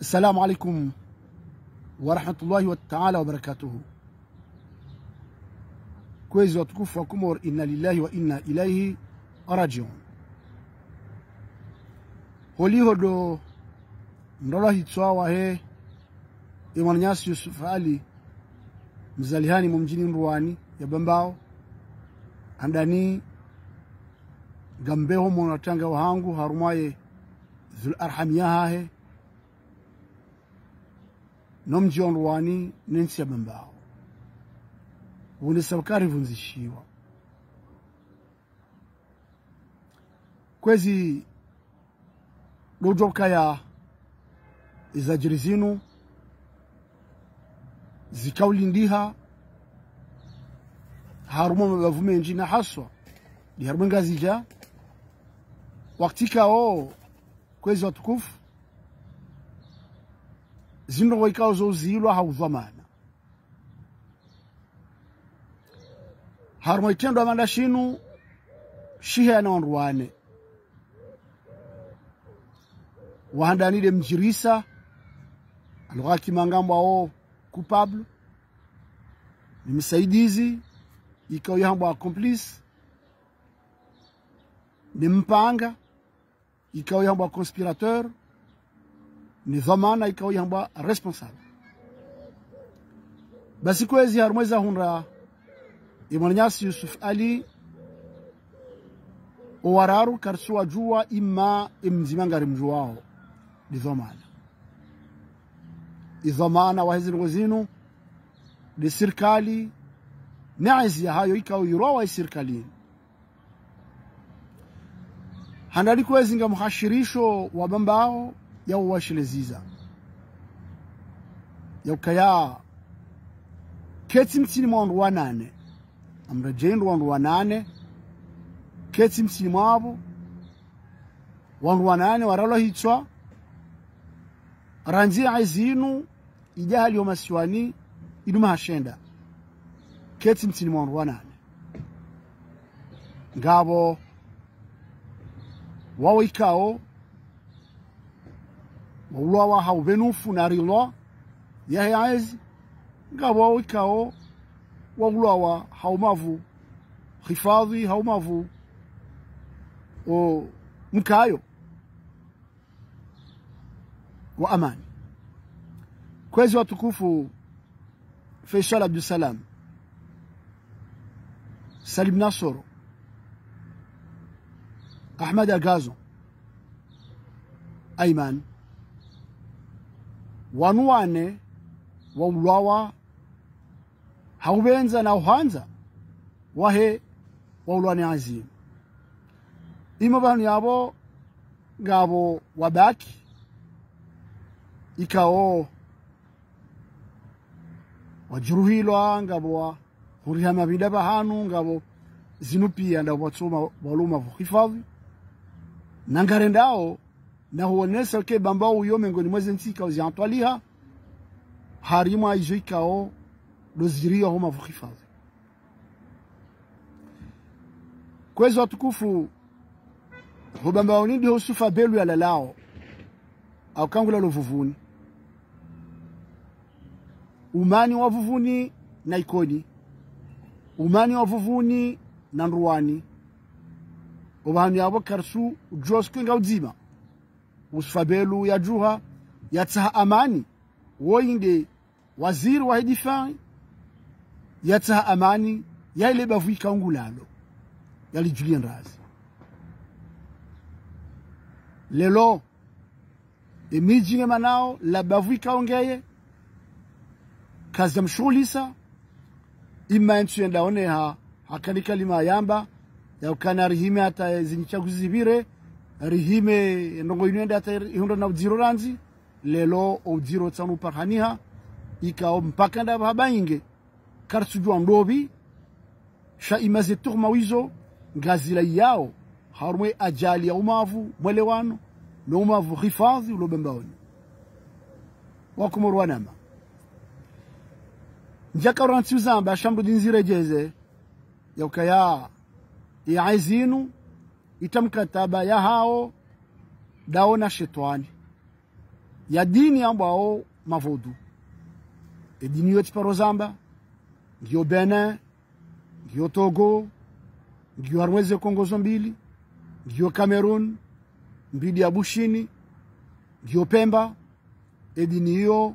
السلام عليكم ورحمة الله تعالى وبركاته. كويس وتكفوا كمور إنا لله وإنا إليه راجعون. هولي هدو نروح يتسوا هي إمانياس يوسف علي مزاليهاني ممجيني رواني يبنباو andani gambeho monatanga wahangu harumaye zul arhamia hahe nomjion ruwani nensi ya bambao wune sabakari vunzishiwa kwezi dojoka ya izajirizinu zikaulindiha haruma mabavume njina haswa di haruma ngazija wakati kao kwezi watukufu zindo waikao zo zilwa haudhamana haruma itendo amanda shinu shihe na wanruwane wahandanide mjirisa alugaki mangambo ao coupable ni msaidizi ikaw yahamba accomplice ni mpanga ikaw yahamba conspirateur ni dhamana ikaw yahamba responsable basi kwezi harumweza hunra Imanias Yusuf Ali owararu karsuwa jua imma imzimangari mjuwao ni dhamana idhamana wa hizi ngozinu ni serikali naizi hayo ikaw yurawa serikali handali kwezi nga muhashirisho wa bambao ya washileziza ya ukaya keti mtini mwandu wanane amrajendu wandu wanane keti mtini mwabo wandu wanane waralo hitwa ranzi aizinu ijahali yomasiwani iduma hashenda keti mtini mwandu wanane ngabo wawo ikao wawulawa haubenufu narilwa yahe aizi ngabo wawo ikao wawulawa haumavu hifadhi haumavu o mkayo wa amani kwezi watukufu Faisal Abdussalam Salim Nasoro Ahmad Agazo Ayman wanuwane wawulawa haubenza na uhanza wahe wawulwane azim ima banu yabo ngabo wabaki ikao wajuruhilwa ngabo hurihama bidaba hanu ngabo zinupi anda watsoma waluma hifadhi nangarendao na huonesa ke bambao uyome ngoni mweze ntika uziantwaliha harima ijoikao doziria homa hifadhi kwezi watukufu hubambao nindi husufa belu ya lalao au kangula lovuvuni umani wa vuvuni na ikoni umani wa vuvuni na nruwani ubahanu yabo karsu ujosku nga udzima usfabelu ya juha ya tsaha amani woyinde waziri wa hidifai ya tsaha amani ya ile bavuika ungulalo yali Julian Razi lelo emijinge manao la bavuika ongeye kazi mshulisa ima ntuenda oneha hakani kalima yamba ya ukana rihime hata zinchaguzi zibire rihime ndongo inenda hata ihundo na ujiro ranzi lelo ujiro tsanu parhaniha ikao mpaka nda habayinge karsujwa ndobi sha imaze turma wizo ngazila yao harumwe ajali ya umavu mwelewano na umavu hifadhi ulobembaoni wakumuru wanama njaka uranti uzamba shambu dinzire jeze ya ukaya ya aizinu itamkataba ya hao daona shetwani ya dini ambao mavodu edini yo tiparo Zamba ngiyo Benin ngiyo Togo ngiyo Harmweze Kongo zombili ngiyo Cameroon mbidi ya Bushini ngiyo Pemba edini yo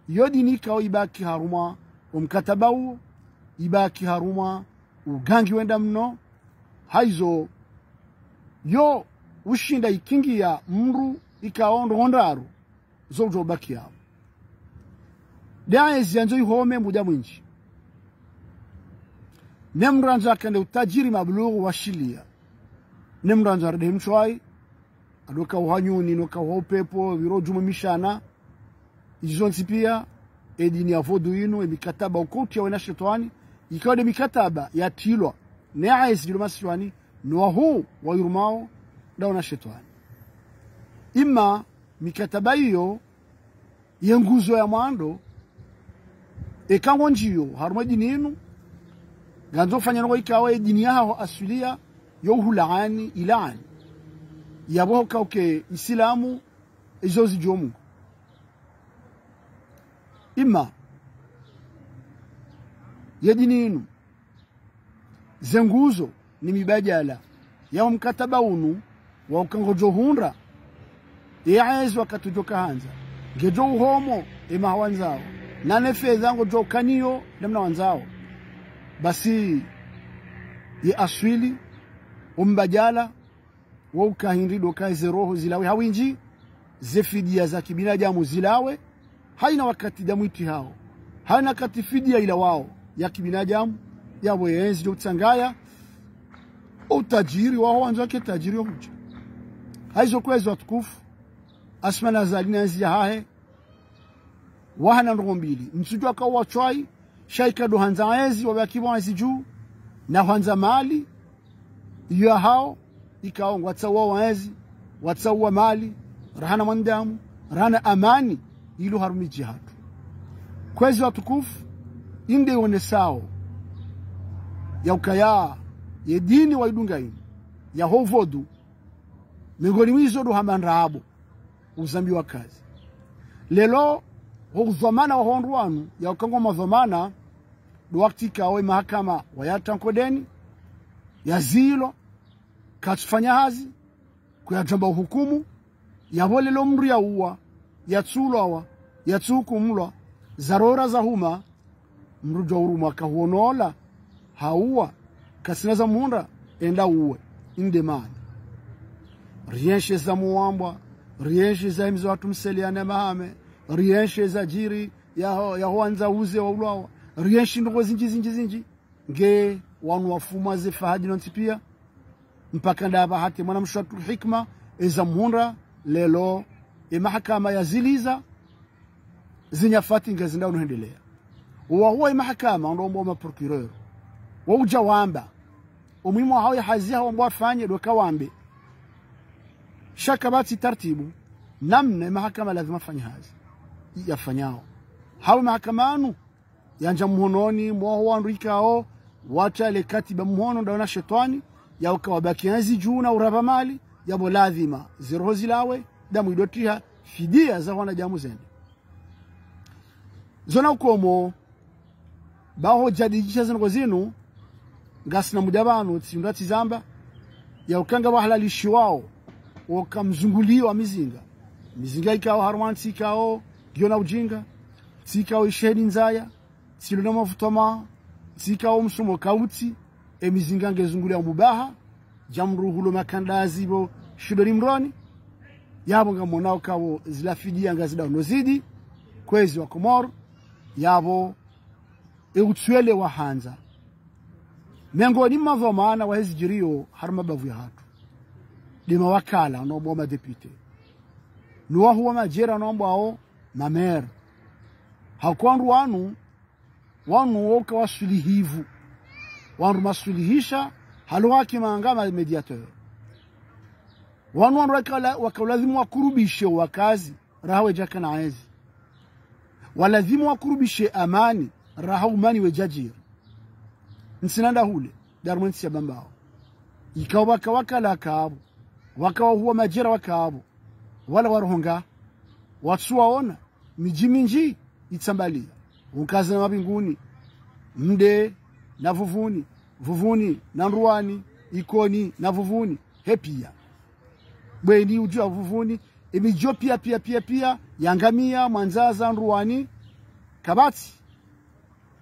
dini kao ibaki haruma umkataba huo ibaki haruma ugangi wenda mno haizo yo ushinda ikingi ya mru ikaondo hondaru zojo baki yao dae zianzo ihome muda mwinji nemranza kande utajiri mablugu washilia nemranza rade mchwai adoka uhanyuni noka upepo virojuma mishana izonsi pia edini ya vodu ino emikataba ukoti ya wena shetwani ikawa de mikataba ya tilwa neaisi jiluma shetwani nuwahu wa yurumao dauna shetwani ima mikataba hiyo yenguzo ya mwando ekango njiyo haruma dini inu ganzo fanya noko ikawa dini yao asulia yohulaani ilaani yaboho kauke Islamu izozi jomu ima ya dini inu zenguzo ni mibajala ya mkataba unu wa ukangojo hundra yaezi wakatujoka hanza ngejo uhomo ima wanzao nane fedha ngojo kaniyo namna wanzao basi ya aswili umbajala wa ukahindrido kaze roho zilawe hawinji zefidia za kibinadamu zilawe haina wakati damwiti hao haina kati fidia ila wao ya kibinadamu ya wenzi do tsangaya utajiri wao wanzo wake tajiri huja haizo kwezo watukufu asmana zalina nzi ya hahe wahana nrombili msujua kwa wachwai shaika do hanza ezi wabakiwa wanzi juu na hanza mali ya hao ikao watsawa waezi watsawa mali rahana mandamu rahana amani ilu harumi jihadu kwezi watukufu inde one sao ya ukaya ye dini wa idunga inu ya hovodu mingoni wizo do hamandraabo uzambi wa kazi lelo huzamana wa honruanu ya ukango mazamana do wakti kawe mahakama wayatankodeni ya zilo katufanya hazi kuyajamba hukumu ya volelo mri ya uwa ya tsulawa ya tsukumulwa zarora za huma mrujo uruma kahuonola hauwa kasinaza muhunda enda uwe indemani rienshe za muwambwa rienshe za himizo watu mseliane mahame rienshe za jiri ya huanza uze wa ulawa rienshe ndugo zinji nge wanu wafuma ze fahadi nontipia mpaka ndaba hati mwana mshatu hikma eza muhunda lelo mahakama ya ziliza zinyafati ngazinda unuhendelea uwa huwa mahakama ndombo ma procureur wa ujawamba umuhimu hao ya hazia hao ambao afanye doka wambe shakabati taratibu namna mahakama lazima fanye hazi yafanyao hao mahakamanu yanja muhononi mwa wandu ikao wacha ile katiba muhono ndaona shetani ya ukawabaki hazi juu na uraba mali yabo lazima zero zilawe damu idotia fidia za wana jamu zende zona ukomo baho jadijisha zino zinu ngasina mudabano tsindati Zamba ya ukanga wahalalishi wao wakamzunguliwa mizinga ikao harwansi ikao giona ujinga sikao ishedi nzaya silona mafutoma sikao msumo kauti mizinga ngezungulia mubaha jamruhulo makandazi bo shidori mroni yabo ngamonao kawo zilafidia ngazida nozidi kwezi wa Komoro yabo eutsuele wa hanza miongoni mwa maana wa hizijirio harma bavu ya hatu dima wakala nombo ma depute nuwa huwa majera nombo ao mamer hakwandu wanu woka wasulihivu wanu masulihisha haluwaki maangama mediateur wanu wakalazimu wakurubishe wakazi rahawe jaka na ezi walazimu wakurubishe amani rahawe mani wejajiri nsinanda hule darmwensi ya bambao ikawa wakala kaabu wakawa huwa majira wakabu wala waruhunga watu waona miji minji itsambalia ukazi na mabinguni mde na vuvuni na Nruani Ikoni na vuvuni hepia bweni ujua vuvuni imijo pia yangamia Mwanzaza Nruani Kabati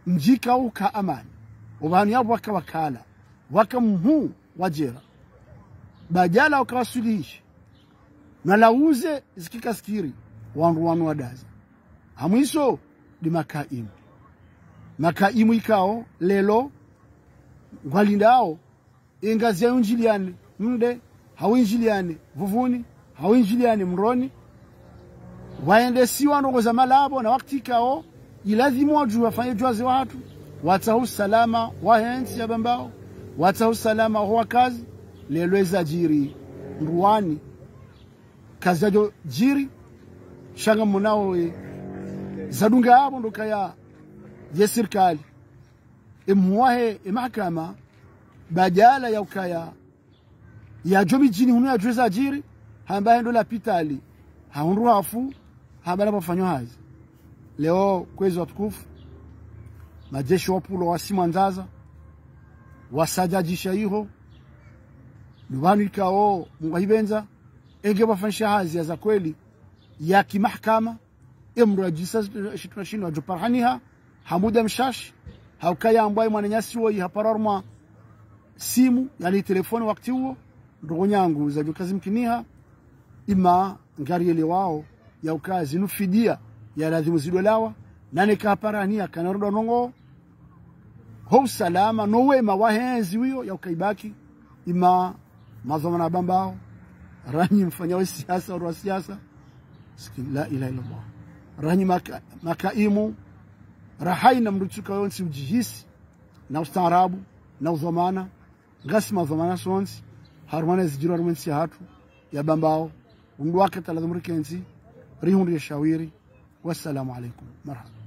mjika uka amani ubani yabo wakala wakamhu wajera bajala wakawasulishi na lauze zikikaskiri wanruanu wadaza hamwiso di makaimu ikao lelo ngwalindao ingazi ya unjiliane mde hawinjiliane vuvuni hawinjiliane Mroni waende siwa nongoza malabo na wakati ikao ilazimu waju wafanye juazi watu watahu salama wahensi ya bambao watahu salama huwa kazi lelweza jiri Nruani kazi yajo jiri shanga munao zadunga hapo ndo kaya ya serikali imwahe mahakama bajala ya ukaya ya jomi jini hunu ya jueza jiri hambaye ndo la pitali haunru hafu hambaye napofanyo hazi leo kwezi watukufu majeshi wapulo wasi Mwanzaza wasajajisha hiho nubanu ikao mwahibenza enge wafanisha hazi ya za kweli ya kimahakama imru ajisa shitunashini wajuparhaniha hamuda mshash haukaya ambaye mwananyasi woi hapararma simu yani telefoni wakati huo ndugu nyangu za kazi mkiniha ima ngariele wao ya ukazi nufidia ya lazimu zidolawa nane kaparania kanarudo nongo ho salama no wema wahenzi wiyo ya ukaibaki ima mazomana bambao ranyi mfanya wa siasa au siasa la ilaha illallah ranyi makaimu rahaina mrutuka yonsi ujihisi na ustaarabu na uzomana ngasi mazomana sonsi harmana zijiro rumensi hatu ya bambao undwaka taladhumrikenzi rihundi ya shawiri wassalamu alaikum marhaba.